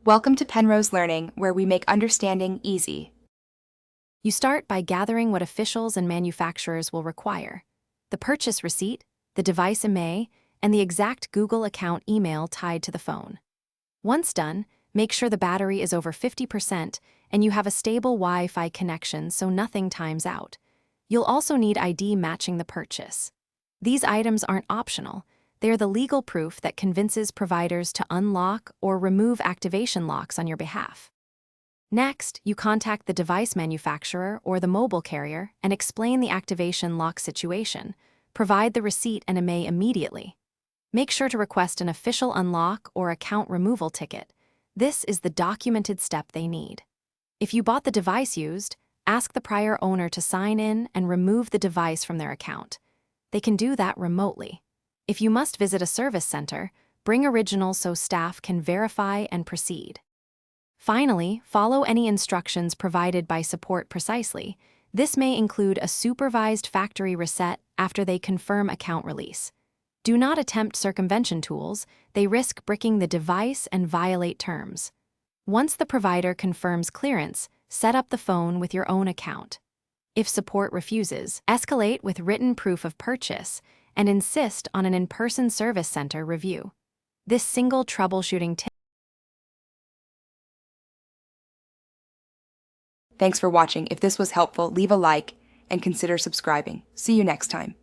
Welcome to Penrose Learning, where we make understanding easy. You start by gathering what officials and manufacturers will require: the purchase receipt, the device IMEI, and the exact Google account email tied to the phone. Once done, make sure the battery is over 50% and you have a stable Wi-Fi connection so nothing times out. You'll also need ID matching the purchase. These items aren't optional. They are the legal proof that convinces providers to unlock or remove activation locks on your behalf. Next, you contact the device manufacturer or the mobile carrier and explain the activation lock situation. Provide the receipt and IMEI immediately. Make sure to request an official unlock or account removal ticket. This is the documented step they need. If you bought the device used, ask the prior owner to sign in and remove the device from their account. They can do that remotely. If you must visit a service center, bring originals so staff can verify and proceed. Finally, follow any instructions provided by support precisely. This may include a supervised factory reset after they confirm account release. Do not attempt circumvention tools. They risk bricking the device and violate terms. Once the provider confirms clearance, set up the phone with your own account. If support refuses, escalate with written proof of purchase and insist on an in-person service center review. This single troubleshooting tip. Thanks for watching. If this was helpful, leave a like and consider subscribing. See you next time.